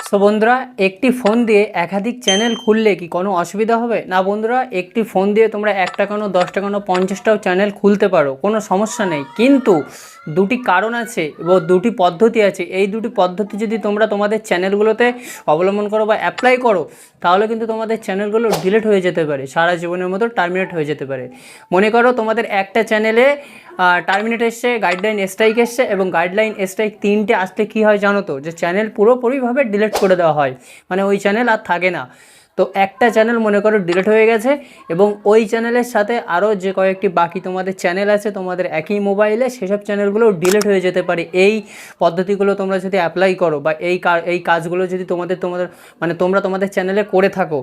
So বন্ধুরা, একটি phone দিয়ে একাধিক চ্যানেল খুললে কি কোনো অসুবিধা হবে? না বন্ধুরা, একটি ফোন দিয়ে তোমরা একটা কেন 10টা কেন 50টাও চ্যানেল খুলতে পারো, কোনো সমস্যা নেই। কিন্তু দুটি কারণ আছে এবং দুটি পদ্ধতি আছে। এই দুটি পদ্ধতি যদি তোমরা তোমাদের চ্যানেলগুলোতে অবলম্বন করো বা অ্যাপ্লাই করো, তাহলে কিন্তু তোমাদের চ্যানেলগুলো ডিলিট হয়ে যেতে পারে, সারা জীবনের মতো টার্মিনেট হয়ে যেতে পারে। মনে করো তোমাদের একটা চ্যানেলে টার্মিনেট এসছে, গাইডলাইন স্ট্রাইক এসছে, এবং গাইডলাইন স্ট্রাইক 3টে আসলে কী হয় জানো তো? যে চ্যানেল পুরোপুরিভাবে ডিলিট করে দেওয়া হয়, মানে ওই চ্যানেল আর থাকে না। তো একটা চ্যানেল মনে করো ডিলিট হয়ে গেছে, এবং ওই চ্যানেলের সাথে আরও যে কয়েকটি বাকি তোমাদের চ্যানেল আছে তোমাদের একই মোবাইলে, সেসব চ্যানেলগুলো ডিলিট হয়ে যেতে পারে। এই পদ্ধতিগুলো তোমরা যদি অ্যাপ্লাই করো বা এই কাজগুলো যদি তোমাদের মানে তোমরা তোমাদের চ্যানেলে করে থাকো,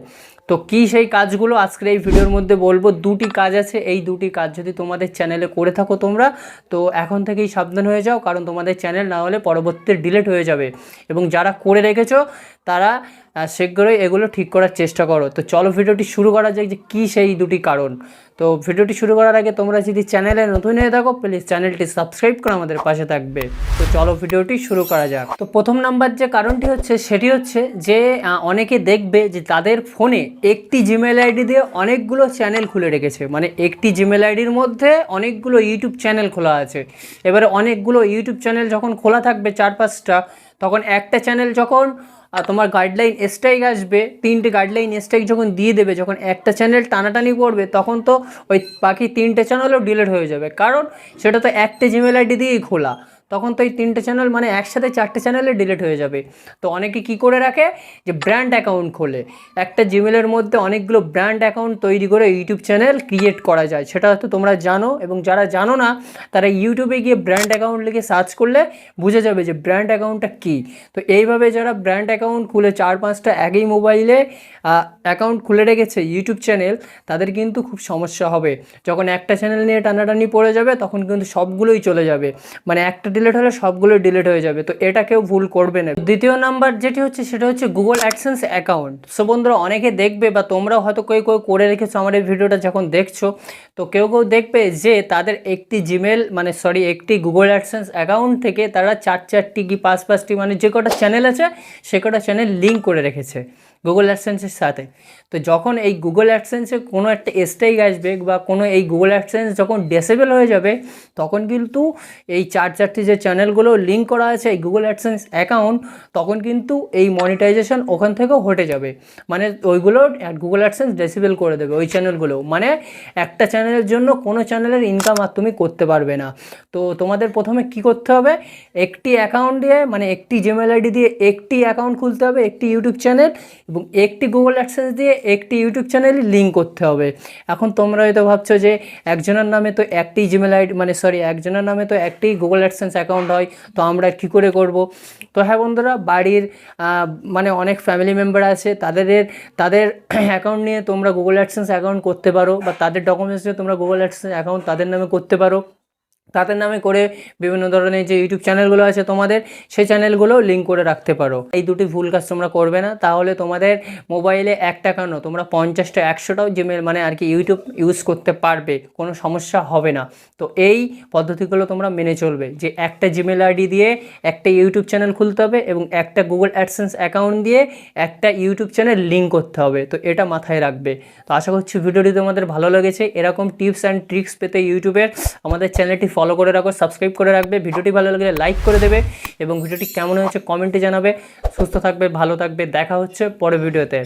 তো কী সেই কাজগুলো আজকের এই ভিডিওর মধ্যে বলবো। দুটি কাজ আছে, এই দুটি কাজ যদি তোমাদের চ্যানেলে করে থাকো তোমরা, তো এখন থেকেই সাবধান হয়ে যাও, কারণ তোমাদের চ্যানেল না হলে পরবর্তীতে ডিলিট হয়ে যাবে। এবং যারা করে রেখেছো তারা শীঘ্রই এগুলো ঠিক করার চেষ্টা করো। তো চলো ভিডিওটি শুরু করা যাক যে কী সেই দুটি কারণ। তো ভিডিওটি শুরু করার আগে তোমরা যদি চ্যানেলে নতুন হয়ে থাকো, প্লিজ চ্যানেলটি সাবস্ক্রাইব করে আমাদের পাশে থাকবে। তো চলো ভিডিওটি শুরু করা যাক। তো প্রথম নাম্বার যে কারণটি হচ্ছে, সেটি হচ্ছে যে অনেকে দেখবে যে তাদের ফোনে একটি জিমেল আইডি দিয়ে অনেকগুলো চ্যানেল খুলে রেখেছে, মানে একটি জিমেল আইডির মধ্যে অনেকগুলো ইউটিউব চ্যানেল খোলা আছে। এবারে অনেকগুলো ইউটিউব চ্যানেল যখন খোলা থাকবে 4-5টা, তখন একটা চ্যানেল যখন তোমার গাইডলাইন স্ট্রাইক আসবে, 3টে গাইডলাইন স্ট্রাইক যখন দিয়ে দেবে, যখন একটা চ্যানেল টানাটানি পড়বে, তখন তো ওই বাকি 3টে চ্যানেলও ডিলিট হয়ে যাবে, কারণ সেটা তো একটা জিমেল আইডি দিয়েই খোলা। তখন তো এই 3টে চ্যানেল মানে একসাথে 4টে চ্যানেলে ডিলিট হয়ে যাবে। তো অনেকে কী করে রাখে, যে ব্র্যান্ড অ্যাকাউন্ট খোলে। একটা জিমেলের মধ্যে অনেকগুলো ব্র্যান্ড অ্যাকাউন্ট তৈরি করে ইউটিউব চ্যানেল ক্রিয়েট করা যায়, সেটা হয়তো তোমরা জানো। এবং যারা জানো না, তারা ইউটিউবে গিয়ে ব্র্যান্ড অ্যাকাউন্ট লিখে সার্চ করলে বুঝে যাবে যে ব্র্যান্ড অ্যাকাউন্টটা কী। তো এইভাবে যারা ব্র্যান্ড অ্যাকাউন্ট খুলে 4-5টা একই মোবাইলে অ্যাকাউন্ট খুলে রেখেছে ইউটিউব চ্যানেল, তাদের কিন্তু খুব সমস্যা হবে। যখন একটা চ্যানেল নিয়ে টানাটানি পড়ে যাবে, তখন কিন্তু সবগুলোই চলে যাবে, মানে একটা ডিলিট হলে সবগুলোই ডিলিট হয়ে যাবে। তো এটা কেউ ভুল করবে না। দ্বিতীয় নাম্বার যেটি হচ্ছে, সেটা হচ্ছে গুগল অ্যাডসেন্স অ্যাকাউন্ট। সো বন্ধুরা, অনেকে দেখবে বা তোমরাও হয়তো কেউ করে রেখেছো আমার এই ভিডিওটা যখন দেখছো, তো কেউ দেখবে যে তাদের একটি একটি গুগল অ্যাডসেন্স অ্যাকাউন্ট থেকে তারা 4-4টি কি 5-5টি, মানে যে কটা চ্যানেল আছে সে কটা চ্যানেল লিঙ্ক করে রেখেছে গুগল অ্যাডসেন্সের সাথে। তো যখন এই গুগল অ্যাডসেন্সে কোনো একটা স্ট্রাইক আসবে বা এই গুগল অ্যাডসেন্স যখন ডিসেবল হয়ে যাবে, তখন কিন্তু এই 4-4টি যে চ্যানেলগুলো লিঙ্ক করা আছে এই গুগল অ্যাডসেন্স অ্যাকাউন্ট, তখন কিন্তু এই মনিটাইজেশন ওখান থেকেও হটে যাবে। মানে ওইগুলো গুগল অ্যাডসেন্স ডিসেবল করে দেবে ওই চ্যানেলগুলো। মানে একটা চ্যানেলের জন্য কোনো চ্যানেলের ইনকাম আর তুমি করতে পারবে না। তো তোমাদের প্রথমে কি করতে হবে, একটি অ্যাকাউন্ট দিয়ে, মানে একটি জিমেল আইডি দিয়ে একটি অ্যাকাউন্ট খুলতে হবে, একটি ইউটিউব চ্যানেল, এবং একটি গুগল অ্যাডসেন্স দিয়ে একটি ইউটিউব চ্যানেলে লিঙ্ক করতে হবে। এখন তোমরা হয়তো ভাবছো যে একজনের নামে তো একটি জিমেল আইডি, একজনের নামে তো একটি গুগল অ্যাডসেন্স অ্যাকাউন্ট হয়, তো আমরা কী করে করব? তো হ্যাঁ বন্ধুরা, বাড়ির অনেক ফ্যামিলি মেম্বার আছে, তাদের অ্যাকাউন্ট নিয়ে তোমরা গুগল অ্যাডসেন্স অ্যাকাউন্ট করতে পারো, বা তাদের ডকুমেন্টস নিয়ে তোমরা গুগল অ্যাডসেন্স অ্যাকাউন্ট তাদের নামে করতে পারো। তাদের নামে করে বিভিন্ন ধরনের যে ইউটিউব চ্যানেলগুলো আছে তোমাদের, সেই চ্যানেলগুলো লিঙ্ক করে রাখতে পারো। এই দুটি ভুল কাজ তোমরা করবে না, তাহলে তোমাদের মোবাইলে একটা কেন তোমরা 50টা 100টাও জিমেল ইউটিউব ইউজ করতে পারবে, কোনো সমস্যা হবে না। তো এই পদ্ধতিগুলো তোমরা মেনে চলবে, যে একটা জিমেল আইডি দিয়ে একটা ইউটিউব চ্যানেল খুলতে হবে, এবং একটা গুগল অ্যাডসেন্স অ্যাকাউন্ট দিয়ে একটা ইউটিউব চ্যানেল লিঙ্ক করতে হবে। তো এটা মাথায় রাখবে। তো আশা করছি ভিডিওটি তোমাদের ভালো লেগেছে। এরকম টিপস অ্যান্ড ট্রিক্স পেতে ইউটিউবের আমাদের চ্যানেলটি ফলো করে রাখো, সাবস্ক্রাইব করে রাখবে। ভিডিওটি ভালো লাগলে লাইক করে দেবে, এবং ভিডিওটি কেমন হয়েছে কমেন্টে জানাবে। সুস্থ থাকবে, ভালো থাকবে, দেখা হচ্ছে পরের ভিডিওতে।